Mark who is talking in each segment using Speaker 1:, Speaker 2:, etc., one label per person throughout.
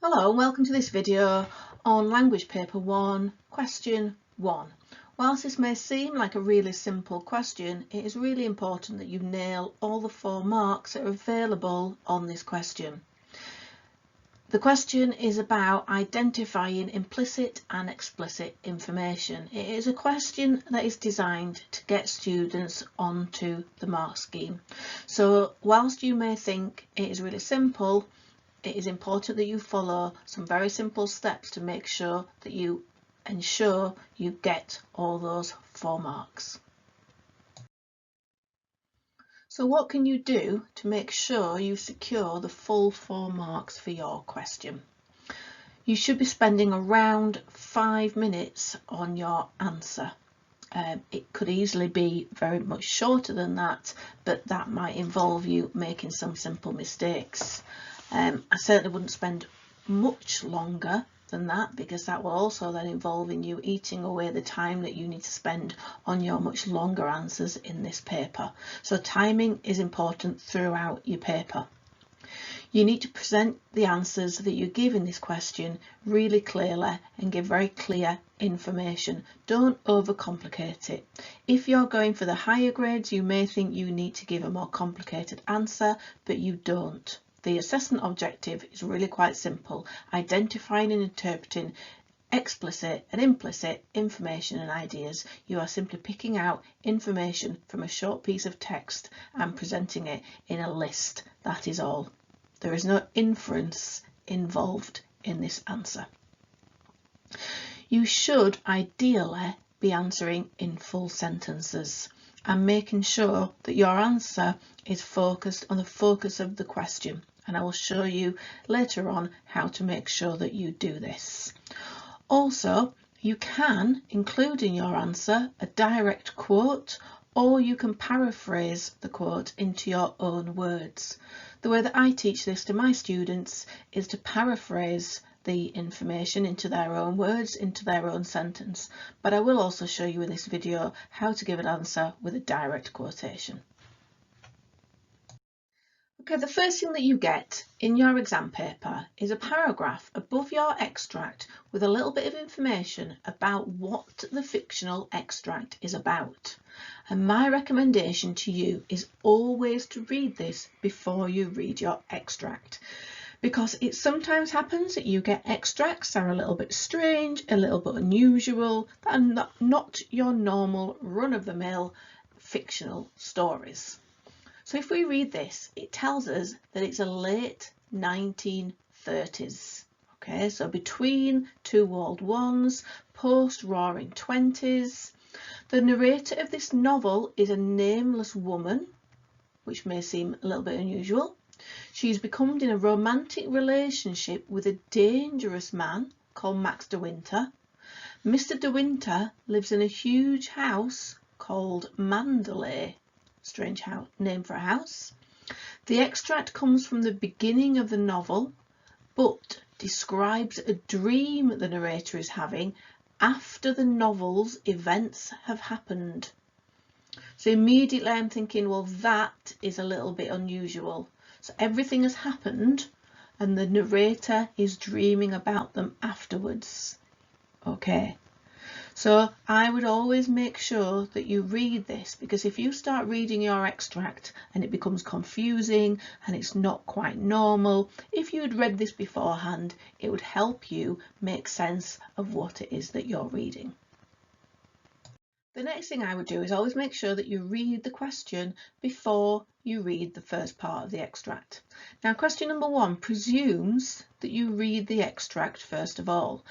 Speaker 1: Hello and welcome to this video on Language Paper 1, Question 1. Whilst this may seem like a really simple question, it is really important that you nail all the 4 marks that are available on this question. The question is about identifying implicit and explicit information. It is a question that is designed to get students onto the mark scheme. So whilst you may think it is really simple, it is important that you follow some very simple steps to make sure that you ensure you get all those 4 marks. So what can you do to make sure you secure the full 4 marks for your question? You should be spending around 5 minutes on your answer. It could easily be very much shorter than that, but that might involve you making some simple mistakes. I certainly wouldn't spend much longer than that, because that will also then involve in you eating away the time that you need to spend on your much longer answers in this paper. So timing is important throughout your paper. You need to present the answers that you give in this question really clearly and give very clear information. Don't overcomplicate it. If you're going for the higher grades, you may think you need to give a more complicated answer, but you don't. The assessment objective is really quite simple: identifying and interpreting explicit and implicit information and ideas. You are simply picking out information from a short piece of text and presenting it in a list. That is all. There is no inference involved in this answer. You should ideally be answering in full sentences and making sure that your answer is focused on the focus of the question. And I will show you later on how to make sure that you do this. Also, you can include in your answer a direct quote, or you can paraphrase the quote into your own words. The way that I teach this to my students is to paraphrase the information into their own words, into their own sentence. But I will also show you in this video how to give an answer with a direct quotation. Okay, the first thing that you get in your exam paper is a paragraph above your extract with a little bit of information about what the fictional extract is about. And my recommendation to you is always to read this before you read your extract, because it sometimes happens that you get extracts that are a little bit strange, a little bit unusual, that are not your normal run-of-the-mill fictional stories. So if we read this, it tells us that it's a late 1930s. Okay, so between 2 World Wars, post-Roaring 20s. The narrator of this novel is a nameless woman, which may seem a little bit unusual. She's become in a romantic relationship with a dangerous man called Max de Winter. Mr. de Winter lives in a huge house called Mandalay. Strange name for a house. The extract comes from the beginning of the novel, but describes a dream the narrator is having after the novel's events have happened. So immediately I'm thinking, well, that is a little bit unusual. So everything has happened and the narrator is dreaming about them afterwards. Okay. So I would always make sure that you read this, because if you start reading your extract and it becomes confusing and it's not quite normal, if you had read this beforehand, it would help you make sense of what it is that you're reading. The next thing I would do is always make sure that you read the question before you read the first part of the extract. Now, question number 1 presumes that you read the extract first of all.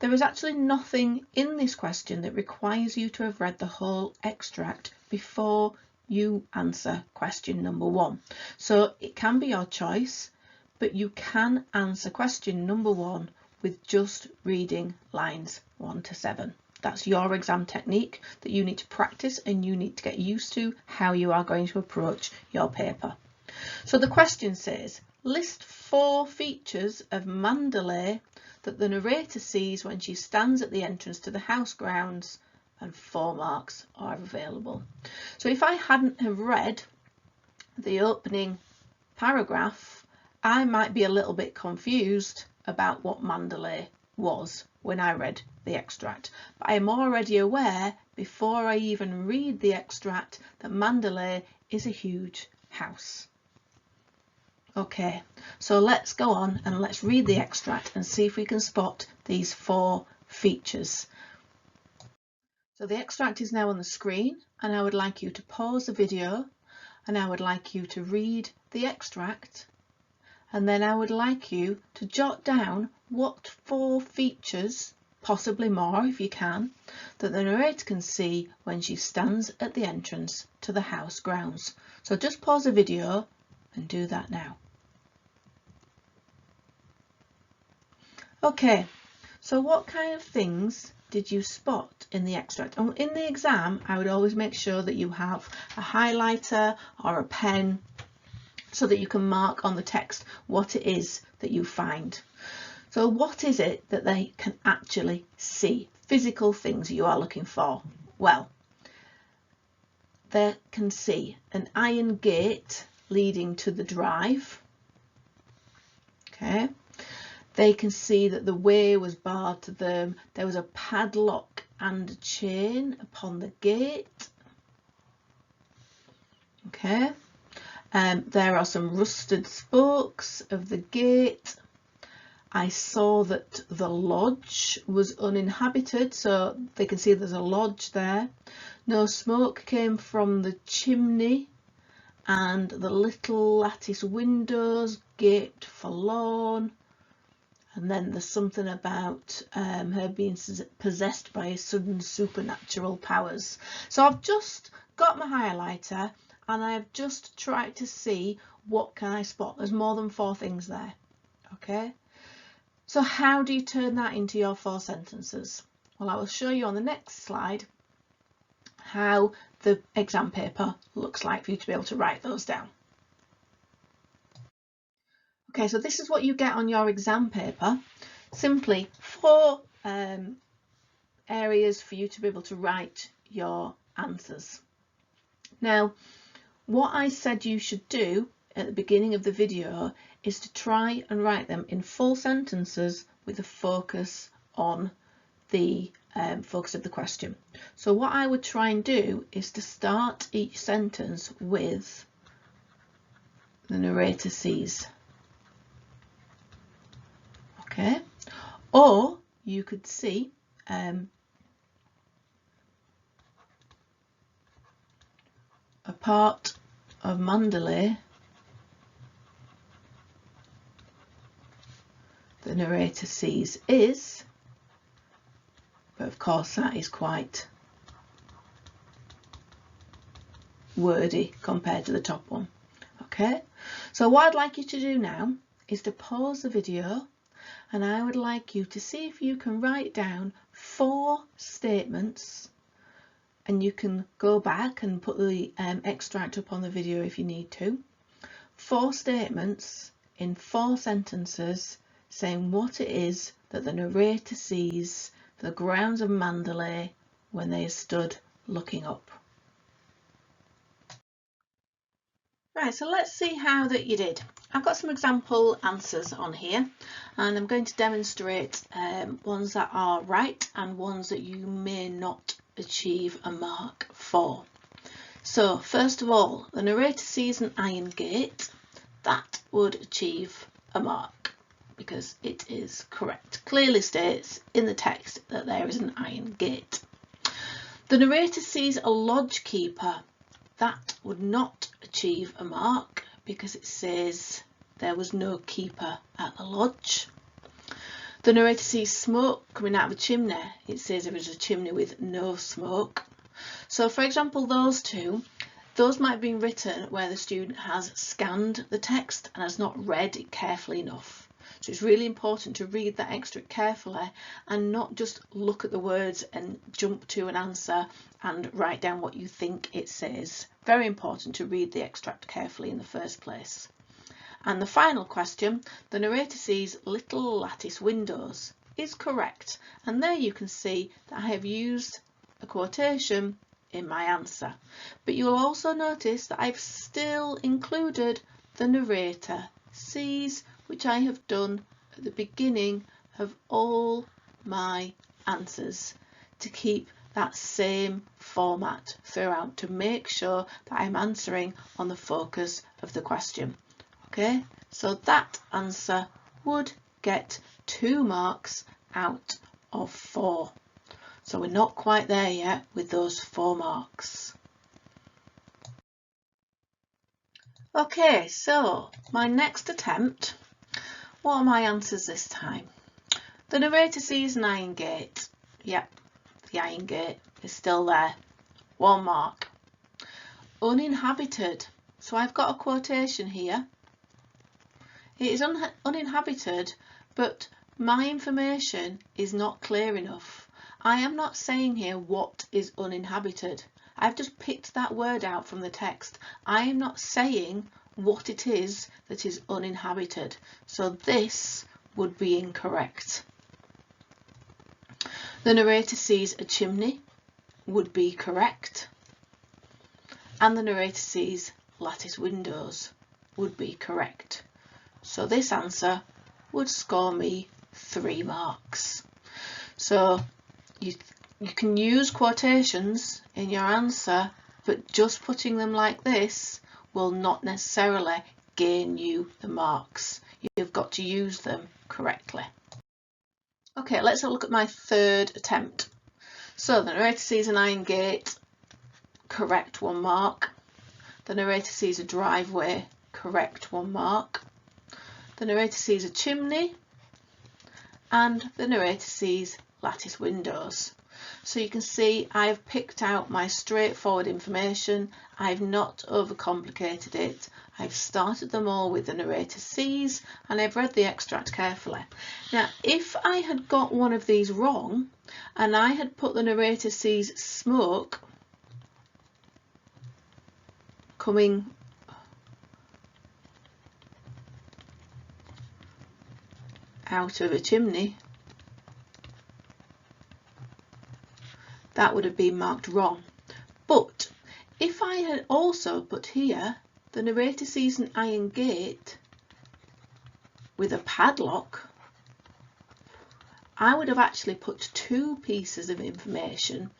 Speaker 1: There is actually nothing in this question that requires you to have read the whole extract before you answer question number 1. So it can be your choice, but you can answer question number 1 with just reading lines 1 to 7. That's your exam technique that you need to practice, and you need to get used to how you are going to approach your paper. So the question says, list 4 features of Mandalay that the narrator sees when she stands at the entrance to the house grounds, and 4 marks are available. So if I hadn't have read the opening paragraph, I might be a little bit confused about what Mandalay was when I read the extract, but I am already aware before I even read the extract that Mandalay is a huge house. Okay, so let's go on and let's read the extract and see if we can spot these 4 features. So the extract is now on the screen, and I would like you to pause the video and I would like you to read the extract, and then I would like you to jot down what 4 features, possibly more if you can, that the narrator can see when she stands at the entrance to the house grounds. So just pause the video and do that now. Okay, so what kind of things did you spot in the extract? And in the exam, I would always make sure that you have a highlighter or a pen so that you can mark on the text what it is that you find. So what is it that they can actually see? Physical things you are looking for. Well, they can see an iron gate leading to the drive. Okay. They can see that the way was barred to them. There was a padlock and a chain upon the gate. Okay. There are some rusted spokes of the gate. I saw that the lodge was uninhabited, so they can see there's a lodge there. No smoke came from the chimney, and the little lattice windows gaped forlorn. And then there's something about her being possessed by sudden supernatural powers. So I've just got my highlighter and I've just tried to see what can I spot. There's more than 4 things there. Okay. So how do you turn that into your 4 sentences? Well, I will show you on the next slide how the exam paper looks like for you to be able to write those down. Okay, so this is what you get on your exam paper. Simply 4 areas for you to be able to write your answers. Now, what I said you should do at the beginning of the video is to try and write them in full sentences with a focus on the focus of the question. So what I would try and do is to start each sentence with the narrator sees. Okay, or you could see a part of Mandalay the narrator sees is, but of course that is quite wordy compared to the top one. Okay, so what I'd like you to do now is to pause the video, and I would like you to see if you can write down 4 statements, and you can go back and put the extract up on the video if you need to. 4 statements in 4 sentences saying what it is that the narrator sees the grounds of Mandalay when they stood looking up. Right, so let's see how that you did. I've got some example answers on here, and I'm going to demonstrate ones that are right and ones that you may not achieve a mark for. So first of all, the narrator sees an iron gate. That would achieve a mark because it is correct. Clearly states in the text that there is an iron gate. The narrator sees a lodge keeper. That would not achieve a mark because it says there was no keeper at the lodge. The narrator sees smoke coming out of a chimney. It says there is a chimney with no smoke. So for example, those might have been written where the student has scanned the text and has not read it carefully enough. So it's really important to read that extract carefully and not just look at the words and jump to an answer and write down what you think it says. Very important to read the extract carefully in the first place. And the final question, the narrator sees little lattice windows, is correct. And there you can see that I have used a quotation in my answer. But you'll also notice that I've still included the narrator sees, which I have done at the beginning of all my answers to keep that same format throughout, to make sure that I'm answering on the focus of the question. Okay, so that answer would get 2 marks out of 4. So we're not quite there yet with those 4 marks. Okay, so my next attempt, what are my answers this time? The narrator sees an iron gate. Yep, the iron gate is still there. 1 mark. Uninhabited. So I've got a quotation here. It is uninhabited, but my information is not clear enough. I am not saying here what is uninhabited. I've just picked that word out from the text. I am not saying what it is that is uninhabited. So this would be incorrect. The narrator sees a chimney would be correct. And the narrator sees lattice windows would be correct. So this answer would score me 3 marks. So you can use quotations in your answer, but just putting them like this will not necessarily gain you the marks. You've got to use them correctly. Okay, let's have a look at my 3rd attempt. So the narrator sees an iron gate, correct, 1 mark. The narrator sees a driveway, correct, 1 mark. The narrator sees a chimney, and the narrator sees lattice windows. So you can see I've picked out my straightforward information. I've not overcomplicated it. I've started them all with the narrator sees, and I've read the extract carefully. Now, if I had got one of these wrong and I had put the narrator sees smoke coming out of a chimney, that would have been marked wrong. But if I had also put here, the narrator sees an iron gate with a padlock, I would have actually put 2 pieces of information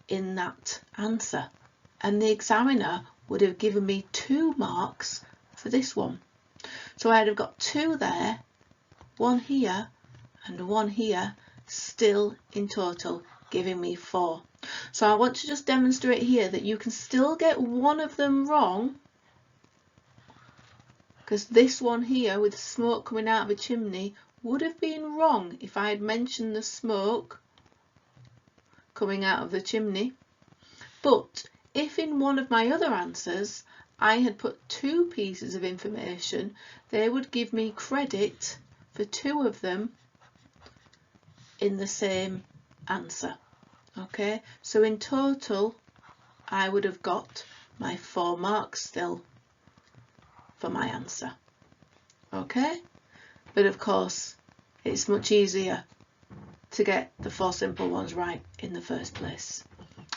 Speaker 1: in that answer, and the examiner would have given me 2 marks for this one. So I'd have got 2 there, 1 here and 1 here, still in total giving me 4. So I want to just demonstrate here that you can still get one of them wrong, because this one here with smoke coming out of a chimney would have been wrong if I had mentioned the smoke coming out of the chimney. But if in one of my other answers I had put 2 pieces of information, they would give me credit for 2 of them in the same answer. Okay, so in total I would have got my 4 marks still for my answer. Okay, but of course it's much easier to get the 4 simple ones right in the first place.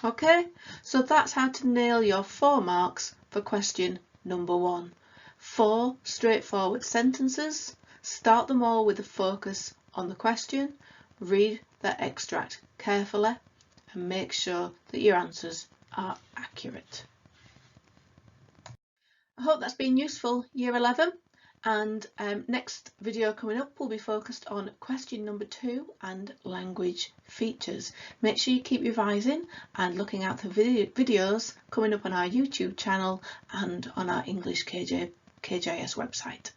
Speaker 1: Okay, so that's how to nail your 4 marks for question number 1. 4 straightforward sentences. Start them all with a focus on the question. Read the extract carefully and make sure that your answers are accurate. I hope that's been useful, Year 11. And next video coming up will be focused on question number 2 and language features. Make sure you keep revising and looking out for videos coming up on our YouTube channel and on our English KJS website.